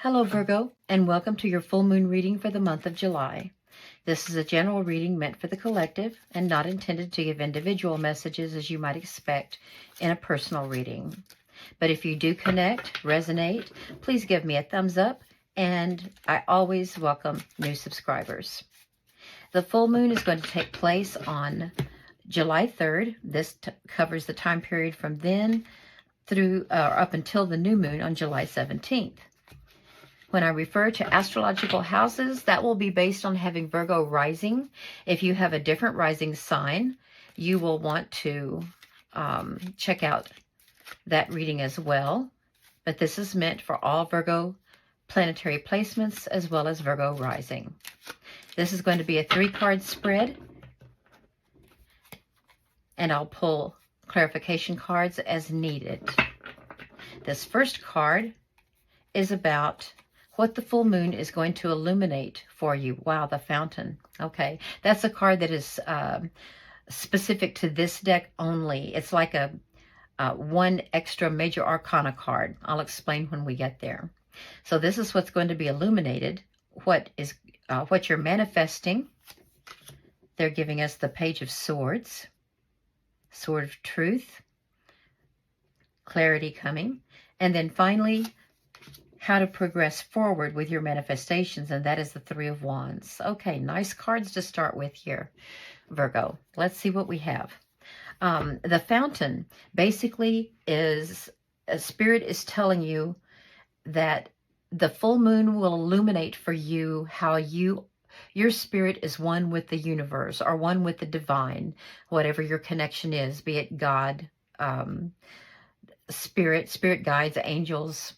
Hello, Virgo, and welcome to your full moon reading for the month of July. This is a general reading meant for the collective and not intended to give individual messages as you might expect in a personal reading. But if you do connect, resonate, please give me a thumbs up, and I always welcome new subscribers. The full moon is going to take place on July 3rd. This covers the time period from then through up until the new moon on July 17th. When I refer to astrological houses, that will be based on having Virgo rising. If you have a different rising sign, you will want to check out that reading as well. But this is meant for all Virgo planetary placements as well as Virgo rising. This is going to be a 3-card spread, and I'll pull clarification cards as needed. This first card is about what the full moon is going to illuminate for you. Wow, the fountain. Okay, that's a card that is specific to this deck only. It's like a one extra major arcana card. I'll explain when we get there. So this is what's going to be illuminated, what you're manifesting. They're giving us the Page of Swords, Sword of Truth, clarity coming, and then finally how to progress forward with your manifestations, and that is the Three of Wands. Okay, nice cards to start with here, Virgo. Let's see what we have. The fountain basically is, Spirit is telling you that the full moon will illuminate for you how your spirit is one with the universe or one with the divine, whatever your connection is, be it God, spirit guides, angels,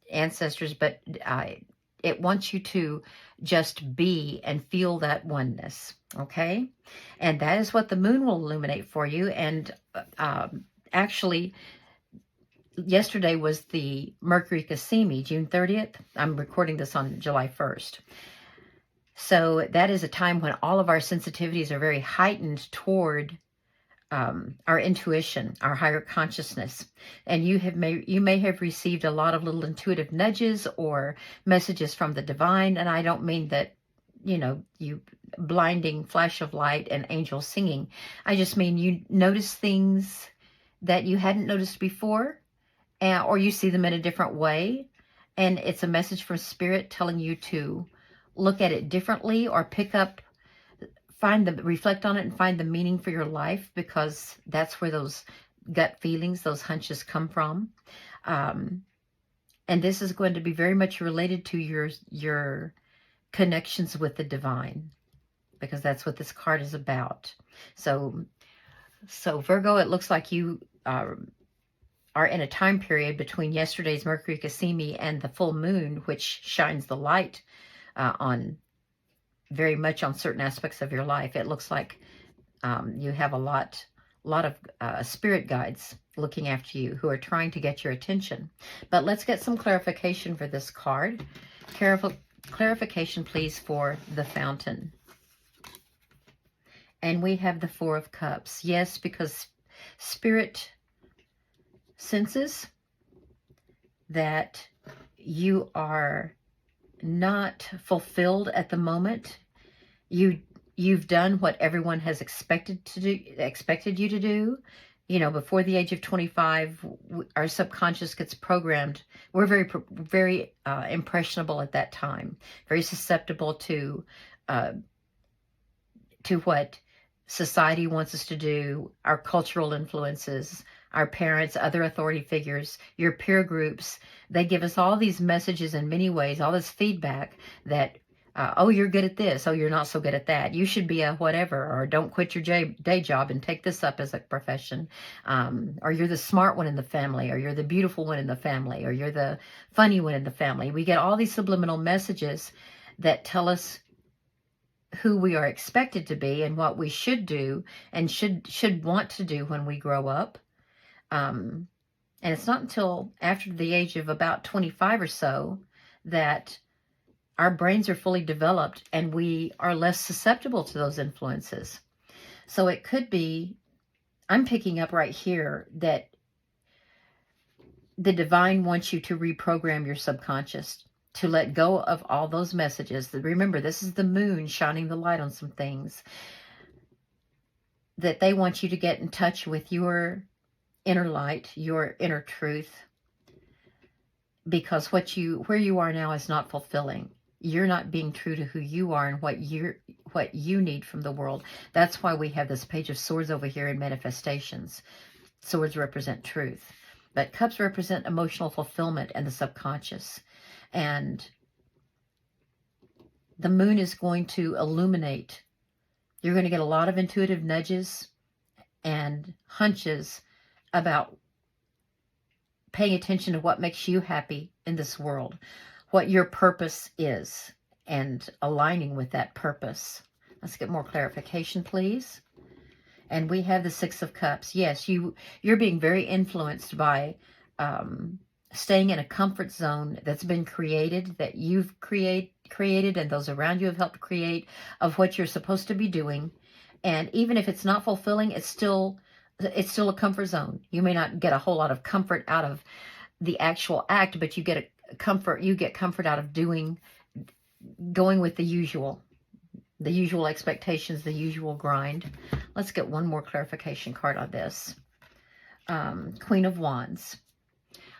ancestors, but it wants you to just be and feel that oneness, okay? And that is what the moon will illuminate for you. And actually, yesterday was the Mercury Cassimi, June 30th. I'm recording this on July 1st. So that is a time when all of our sensitivities are very heightened toward our intuition, our higher consciousness. And you may have received a lot of little intuitive nudges or messages from the divine. And I don't mean that, you blinding flash of light and angels singing. I just mean you notice things that you hadn't noticed before, or you see them in a different way. And it's a message from Spirit telling you to look at it differently or reflect on it and find the meaning for your life, because that's where those gut feelings, those hunches come from. And this is going to be very much related to your connections with the divine, because that's what this card is about. So Virgo, it looks like you are in a time period between yesterday's Mercury Cassimi and the full moon, which shines the light on very much on certain aspects of your life. It looks like you have a lot of spirit guides looking after you who are trying to get your attention. But let's get some clarification for this card. Clarification, please, for the fountain. And we have the Four of Cups. Yes, because Spirit senses that you are not fulfilled at the moment. You've done what everyone has expected you to do. Before the age of 25, our subconscious gets programmed. We're very impressionable at that time, very susceptible to what society wants us to do, our cultural influences, our parents, other authority figures, your peer groups. They give us all these messages in many ways, all this feedback that, oh, you're good at this. Oh, you're not so good at that. You should be a whatever, or don't quit your day job and take this up as a profession. Or you're the smart one in the family, or you're the beautiful one in the family, or you're the funny one in the family. We get all these subliminal messages that tell us who we are expected to be and what we should do and should want to do when we grow up. And it's not until after the age of about 25 or so that our brains are fully developed and we are less susceptible to those influences. So it could be, I'm picking up right here that the divine wants you to reprogram your subconscious, to let go of all those messages. Remember, this is the moon shining the light on some things, that they want you to get in touch with your inner light, your inner truth, because where you are now is not fulfilling. You're not being true to who you are and what you need from the world. That's why we have this Page of Swords over here in manifestations. Swords represent truth, but cups represent emotional fulfillment and the subconscious. And the moon is going to illuminate. You're going to get a lot of intuitive nudges and hunches about paying attention to what makes you happy in this world, what your purpose is, and aligning with that purpose. Let's get more clarification, please. And we have the Six of Cups. Yes, you're being very influenced by staying in a comfort zone that's been created, that you've created and those around you have helped create, of what you're supposed to be doing. And even if it's not fulfilling, it's still a comfort zone. You may not get a whole lot of comfort out of the actual act, but you get comfort out of going with the usual expectations, the usual grind. Let's get one more clarification card on this. Queen of Wands.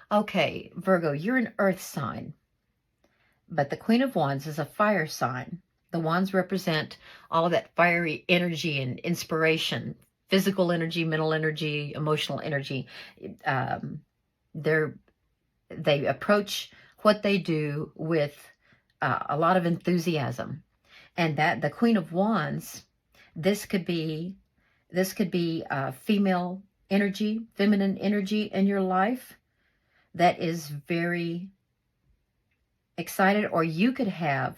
Okay, Virgo, you're an earth sign, but the Queen of Wands is a fire sign. The wands represent all of that fiery energy and inspiration, physical energy, mental energy, emotional energy. They approach what they do with a lot of enthusiasm. And that the Queen of Wands, this could be female energy, feminine energy in your life that is very excited, or you could have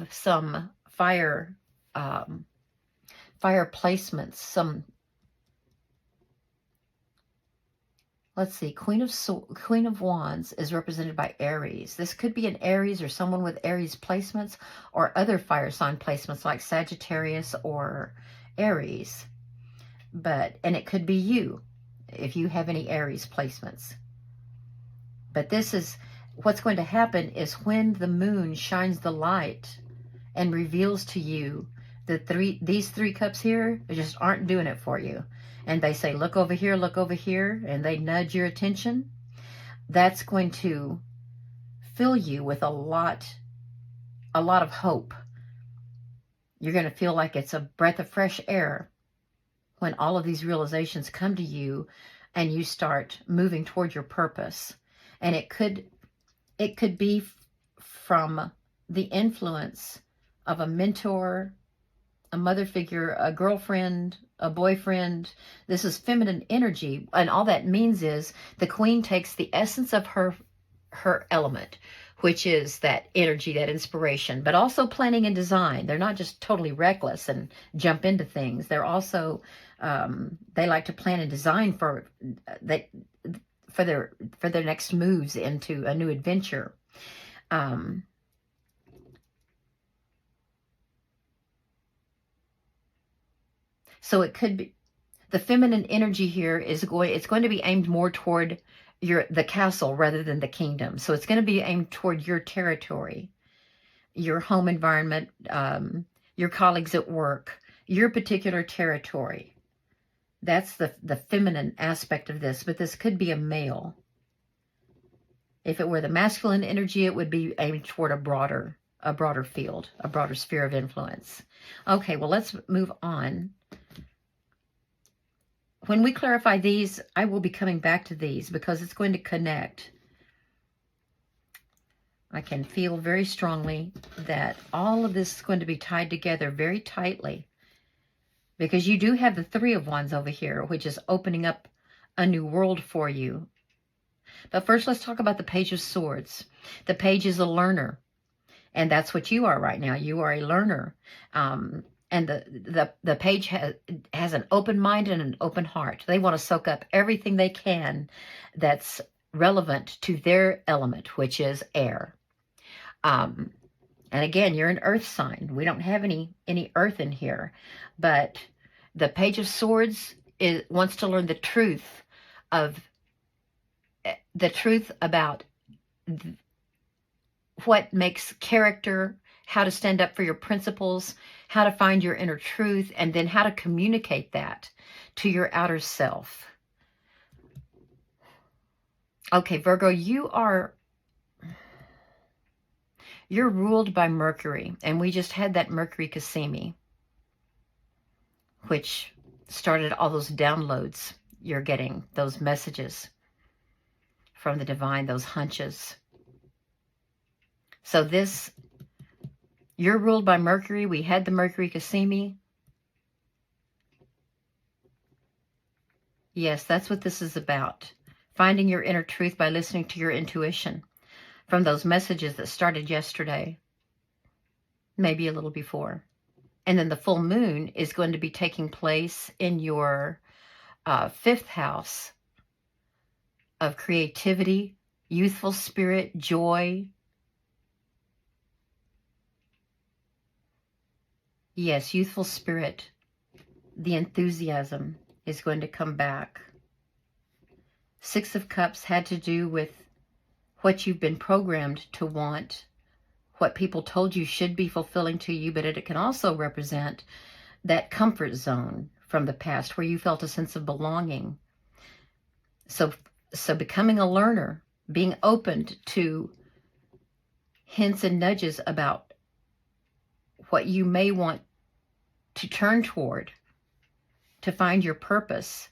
some fire placements. Some, let's see, Queen of Wands is represented by Aries. This could be an Aries or someone with Aries placements, or other fire sign placements like Sagittarius or Aries. And it could be you if you have any Aries placements. But this is what's going to happen, is when the moon shines the light and reveals to you that these three cups here just aren't doing it for you. And they say, look over here, and they nudge your attention. That's going to fill you with a lot of hope. You're going to feel like it's a breath of fresh air when all of these realizations come to you and you start moving toward your purpose. And it could be from the influence of a mentor, a mother figure, a girlfriend, a boyfriend. This is feminine energy. And all that means is the Queen takes the essence of her element, which is that energy, that inspiration, but also planning and design. They're not just totally reckless and jump into things. They're also, they like to plan and design for their next moves into a new adventure. So it could be the feminine energy here it's going to be aimed more toward the castle rather than the kingdom. So it's going to be aimed toward your territory, your home environment, your colleagues at work, your particular territory. That's the feminine aspect of this, but this could be a male. If it were the masculine energy, it would be aimed toward a broader field, a broader sphere of influence. Okay, well, let's move on. When we clarify these, I will be coming back to these because it's going to connect. I can feel very strongly that all of this is going to be tied together very tightly, because you do have the Three of Wands over here, which is opening up a new world for you. But first, let's talk about the Page of Swords. The Page is a learner, and that's what you are right now. You are a learner. And the Page has an open mind and an open heart. They want to soak up everything they can that's relevant to their element, which is air. And again, you're an earth sign. We don't have any earth in here. But the Page of Swords wants to learn the truth about what makes character, how to stand up for your principles, how to find your inner truth, and then how to communicate that to your outer self. Okay, Virgo, you're ruled by Mercury, and we just had that Mercury Cassimi, which started all those downloads you're getting, those messages from the divine, those hunches. So you're ruled by Mercury. We had the Mercury Cassimi. Yes, that's what this is about. Finding your inner truth by listening to your intuition from those messages that started yesterday, maybe a little before. And then the full moon is going to be taking place in your fifth house of creativity, youthful spirit, joy. Yes, youthful spirit. The enthusiasm is going to come back. Six of Cups had to do with what you've been programmed to want, what people told you should be fulfilling to you, but it can also represent that comfort zone from the past where you felt a sense of belonging. So becoming a learner, being open to hints and nudges about what you may want to turn toward to find your purpose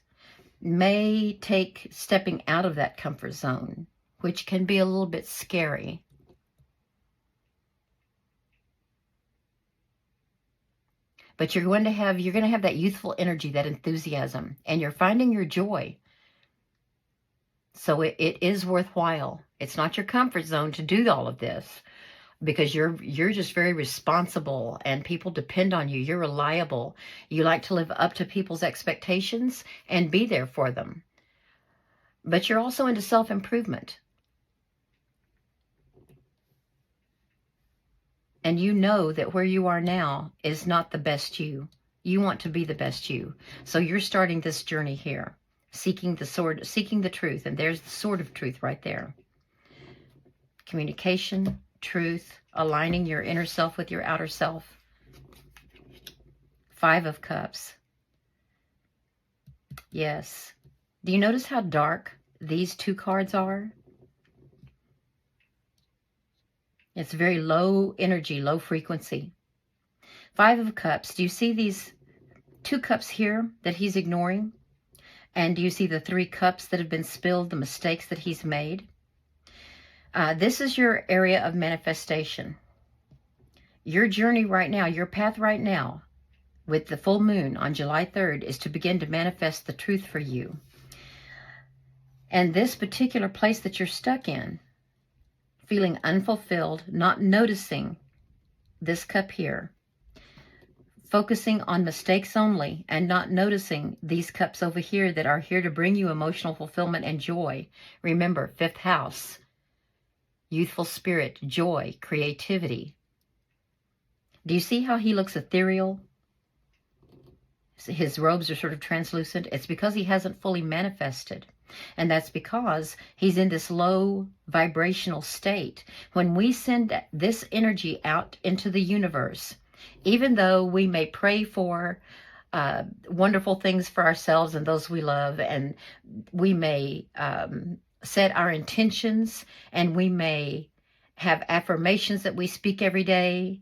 may take stepping out of that comfort zone, which can be a little bit scary. But you're going to have that youthful energy, that enthusiasm, and you're finding your joy. So it is worthwhile. It's not your comfort zone to do all of this because you're just very responsible and people depend on you. You're reliable. You like to live up to people's expectations and be there for them. But you're also into self-improvement. And you know that where you are now is not the best you. You want to be the best you. So you're starting this journey here, seeking the truth. And there's the sword of truth right there. Communication, truth, aligning your inner self with your outer self. Five of Cups. Yes. Do you notice how dark these two cards are? It's very low energy, low frequency. Five of Cups. Do you see these two cups here that he's ignoring? And do you see the three cups that have been spilled, the mistakes that he's made? This is your area of manifestation. Your journey right now, your path right now, with the full moon on July 3rd, is to begin to manifest the truth for you. And this particular place that you're stuck in, feeling unfulfilled, not noticing this cup here, focusing on mistakes only and not noticing these cups over here that are here to bring you emotional fulfillment and joy. Remember, fifth house, youthful spirit, joy, creativity. Do you see how he looks ethereal? His robes are sort of translucent. It's because he hasn't fully manifested. And that's because he's in this low vibrational state. When we send this energy out into the universe, even though we may pray for wonderful things for ourselves and those we love, and we may set our intentions, and we may have affirmations that we speak every day,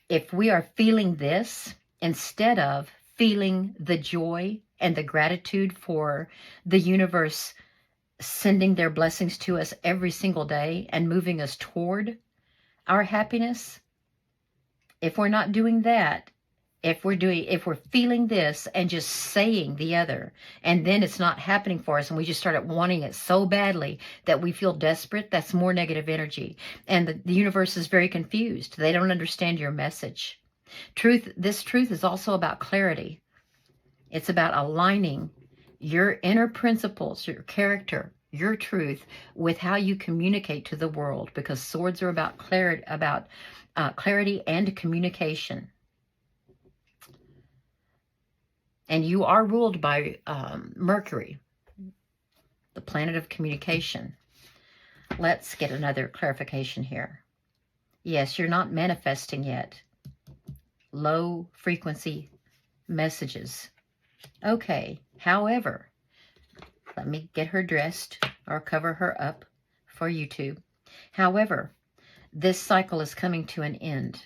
if we are feeling this instead of feeling the joy and the gratitude for the universe sending their blessings to us every single day and moving us toward our happiness, if we're not doing that, if we're feeling this and just saying the other, and then it's not happening for us and we just started wanting it so badly that we feel desperate, that's more negative energy. And the universe is very confused. They don't understand your message. This truth is also about clarity. It's about aligning your inner principles, your character, your truth with how you communicate to the world, because swords are about clarity and communication. And you are ruled by Mercury, the planet of communication. Let's get another clarification here. Yes, you're not manifesting yet. Low frequency messages. Okay, however, let me get her dressed or cover her up for YouTube. However, this cycle is coming to an end.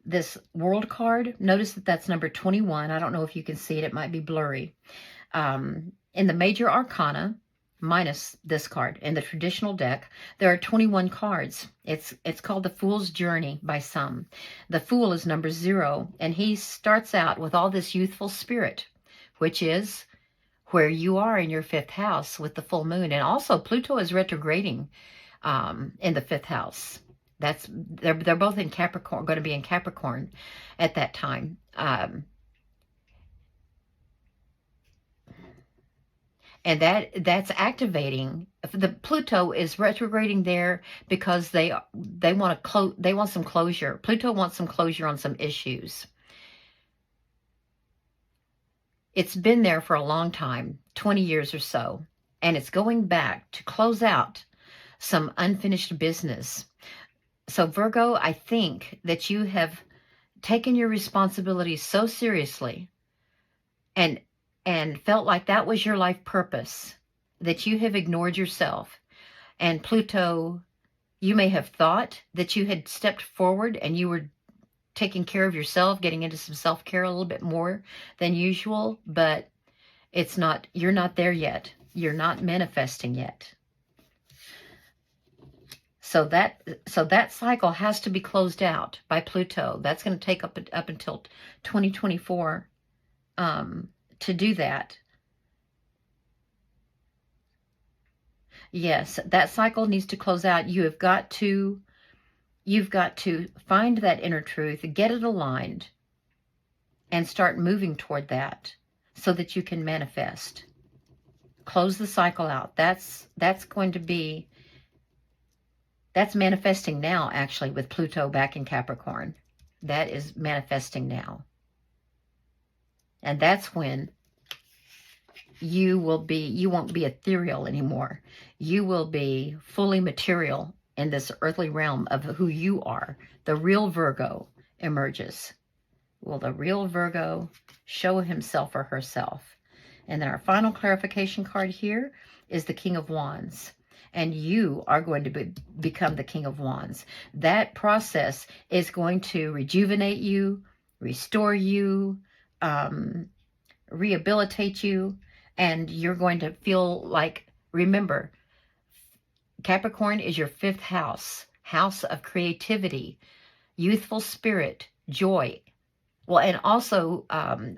This world card, notice that that's number 21. I don't know if you can see it. It might be blurry. In the major arcana, minus this card, in the traditional deck, there are 21 cards. It's called the Fool's Journey by some. The Fool is number 0, and he starts out with all this youthful spirit, which is where you are in your 5th house with the full moon. And also Pluto is retrograding in the 5th house. They're both in Capricorn, going to be in Capricorn at that time. And that's activating. The Pluto is retrograding there because they want some closure. Pluto wants some closure on some issues. It's been there for a long time, 20 years or so, and it's going back to close out some unfinished business. So Virgo, I think that you have taken your responsibilities so seriously and felt like that was your life purpose, that you have ignored yourself. And Pluto, you may have thought that you had stepped forward and you were taking care of yourself, getting into some self-care a little bit more than usual, but it's not, you're not there yet. You're not manifesting yet. So that cycle has to be closed out by Pluto. That's going to take up until 2024 to do that. Yes, that cycle needs to close out. You've got to find that inner truth, get it aligned, and start moving toward that so that you can manifest. Close the cycle out. That's going to be, that's manifesting now, actually, with Pluto back in Capricorn. That is manifesting now. And that's when you won't be ethereal anymore. You will be fully material in this earthly realm of who you are. The real Virgo emerges. Will the real Virgo show himself or herself? And then our final clarification card here is the King of Wands. And you are going to become the King of Wands. That process is going to rejuvenate you, restore you, rehabilitate you, and you're going to feel like, remember, Capricorn is your 5th house, house of creativity, youthful spirit, joy. Well, and also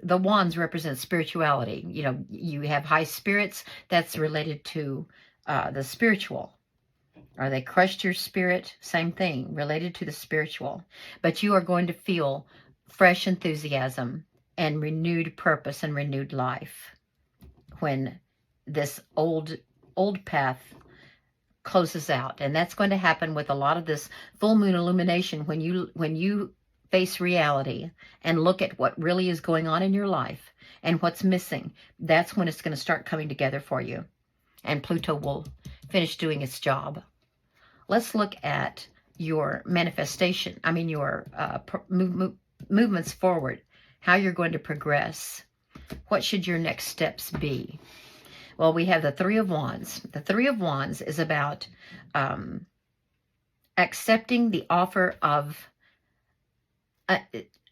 the wands represent spirituality. You know, you have high spirits. That's related to the spiritual. Or they crushed your spirit, same thing, related to the spiritual. But you are going to feel fresh enthusiasm and renewed purpose and renewed life when this old path closes out. And that's going to happen with a lot of this full moon illumination when you face reality and look at what really is going on in your life and what's missing. That's when it's going to start coming together for you. And Pluto will finish doing its job. Let's look at your manifestation. I mean, your movements forward, how you're going to progress. What should your next steps be? Well, we have the Three of Wands. The Three of Wands is about accepting the offer of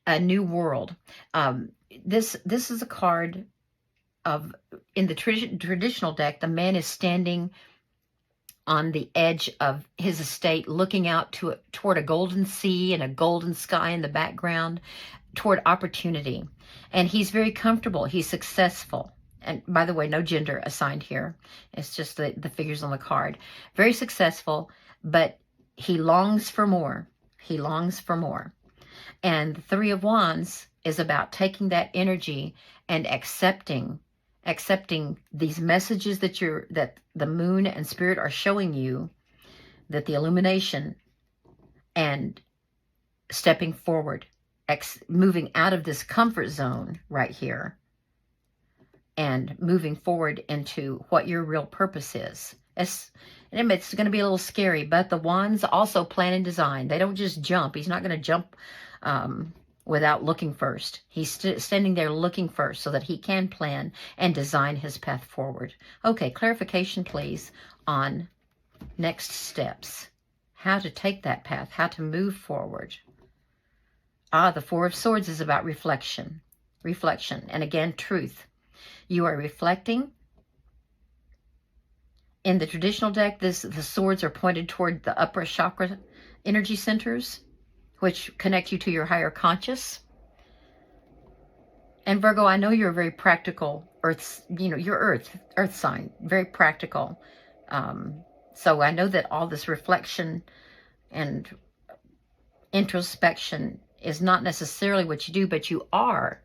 a new world. This is a card of, in the traditional deck, the man is standing on the edge of his estate, looking out toward a golden sea and a golden sky in the background, toward opportunity. And he's very comfortable. He's successful. And by the way, no gender assigned here. It's just the figures on the card. Very successful, but he longs for more. He longs for more. And the Three of Wands is about taking that energy and accepting these messages that the moon and spirit are showing you, that the illumination, and stepping forward, moving out of this comfort zone right here and moving forward into what your real purpose is. And it's going to be a little scary, but the wands also plan and design. They don't just jump. He's not going to jump without looking first. He's standing there looking first so that he can plan and design his path forward. Okay, clarification, please, on next steps. How to take that path, how to move forward. The Four of Swords is about reflection. Reflection, and again, truth. You are reflecting. In the traditional deck, the swords are pointed toward the upper chakra energy centers, which connect you to your higher conscious. And Virgo, I know you're a very practical earth, you're earth sign, very practical. So I know that all this reflection and introspection is not necessarily what you do, but you are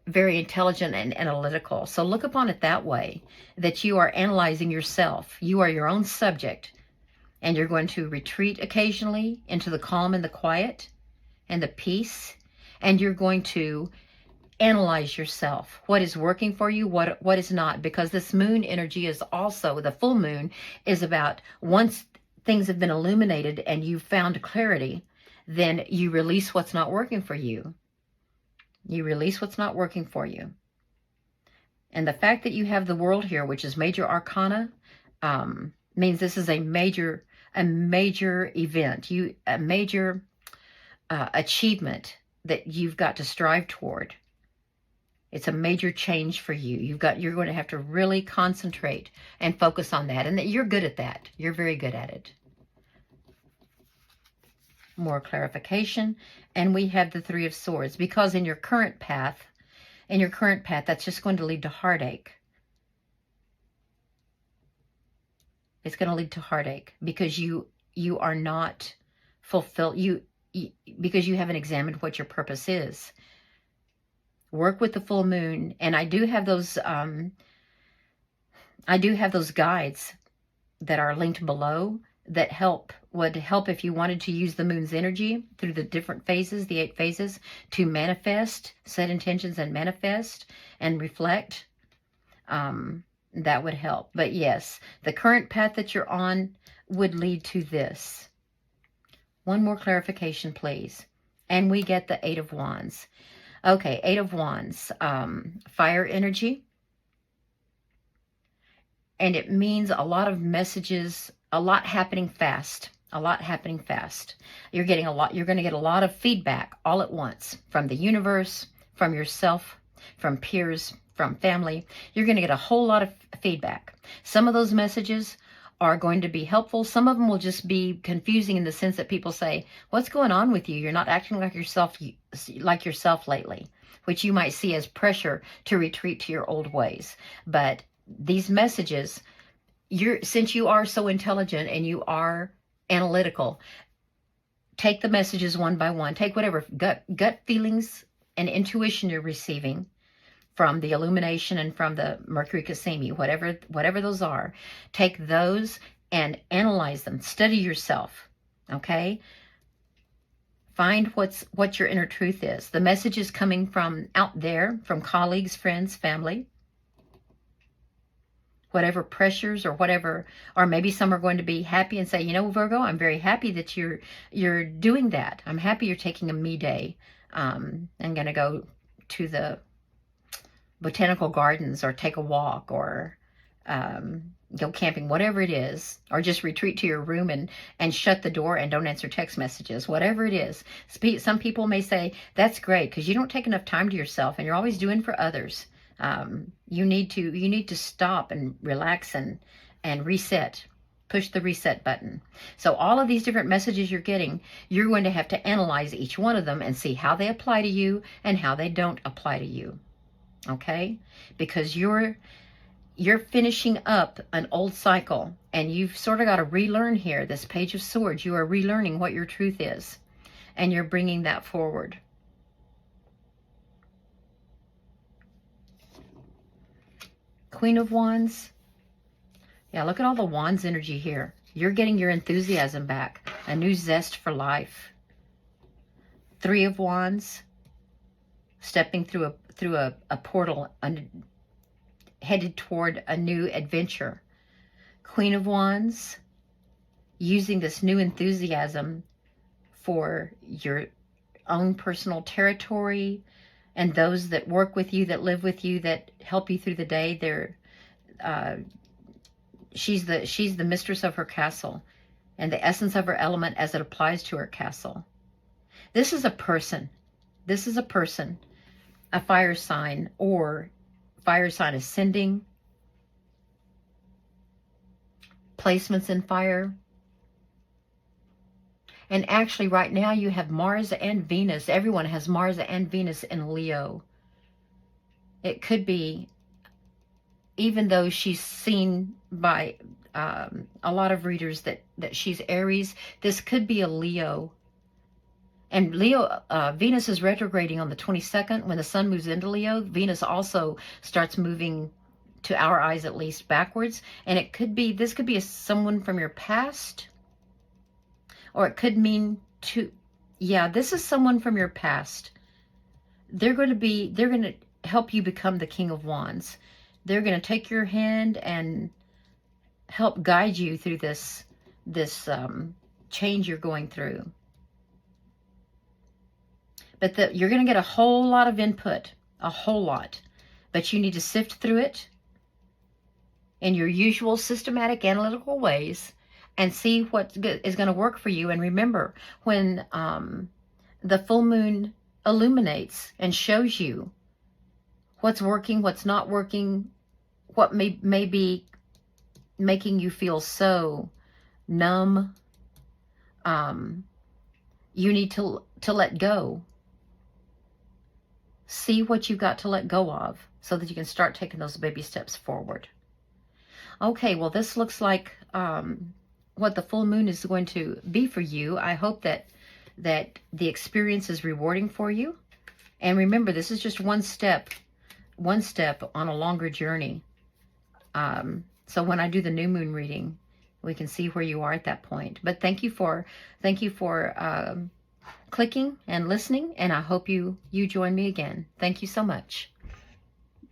very intelligent and analytical. So look upon it that way, that you are analyzing yourself. You are your own subject, and you're going to retreat occasionally into the calm and the quiet and the peace, and you're going to analyze yourself. What is working for you, what is not, because this moon energy is also, the full moon is about once things have been illuminated and you've found clarity, then you release what's not working for you. You release what's not working for you. And the fact that you have the World here, which is major arcana, means this is a major event, a major achievement that you've got to strive toward. It's a major change for you. You're going to have to really concentrate and focus on that. And that you're good at that. You're very good at it. More clarification. And we have the Three of Swords, because in your current path, that's just going to lead to heartache. It's going to lead to heartache because you are not fulfilled. Because you haven't examined what your purpose is. Work with the full moon, and I do have those guides that are linked below that would help if you wanted to use the moon's energy through the different phases, the 8 phases, to manifest, set intentions and manifest and reflect. That would help. But yes, the current path that you're on would lead to this. One more clarification, please. And we get the 8 of Wands. Okay, 8 of Wands, fire energy. And it means a lot of messages, a lot happening fast. You're going to get a lot of feedback all at once from the universe, from yourself, from peers, from family. You're going to get a whole lot of feedback. Some of those messages are going to be helpful. Some of them will just be confusing in the sense that people say, what's going on with you? You're not acting like yourself lately, which you might see as pressure to retreat to your old ways. But these messages, since you are so intelligent and you are analytical, take the messages one by one. Take whatever gut feelings and intuition you're receiving from the illumination and from the Mercury Cassimi, whatever those are, take those and analyze them. Study yourself, okay? Find what your inner truth is. The message is coming from out there, from colleagues, friends, family. Whatever pressures or whatever, or maybe some are going to be happy and say, Virgo, I'm very happy that you're doing that. I'm happy you're taking a me day. I'm going to go to the botanical gardens or take a walk or go camping, whatever it is, or just retreat to your room and shut the door and don't answer text messages, whatever it is. Some people may say, that's great because you don't take enough time to yourself and you're always doing for others. You need to stop and relax and reset. Push the reset button. So all of these different messages you're getting, you're going to have to analyze each one of them and see how they apply to you and how they don't apply to you. Okay? Because you're finishing up an old cycle and you've sort of got to relearn here. This Page of Swords, you are relearning what your truth is and you're bringing that forward. Queen of Wands. Yeah, look at all the Wands energy here. You're getting your enthusiasm back, a new zest for life. 3 of Wands, stepping through a portal headed toward a new adventure. Queen of Wands, using this new enthusiasm for your own personal territory and those that work with you, that live with you, that help you through the day. She's the mistress of her castle and the essence of her element as it applies to her castle. This is a person. This is a person, a fire sign or fire sign ascending, placements in fire. And actually right now you have Mars and Venus. Everyone has Mars and Venus in Leo. It could be, even though she's seen by a lot of readers that she's Aries, this could be a Leo. And Leo, Venus is retrograding on the 22nd. When the sun moves into Leo, Venus also starts moving, to our eyes at least, backwards. And it could be, this could be someone from your past. Or it could mean this is someone from your past. They're going to help you become the King of Wands. They're going to take your hand and help guide you through this change you're going through. But you're going to get a whole lot of input, a whole lot. But you need to sift through it in your usual systematic analytical ways and see what is going to work for you. And remember, when the full moon illuminates and shows you what's working, what's not working, what may be making you feel so numb, you need to let go. See what you've got to let go of so that you can start taking those baby steps forward. Okay, well, this looks like what the full moon is going to be for you. I hope that the experience is rewarding for you. And remember, this is just one step on a longer journey. So when I do the new moon reading, we can see where you are at that point. But thank you for clicking and listening, and I hope you join me again. Thank you so much.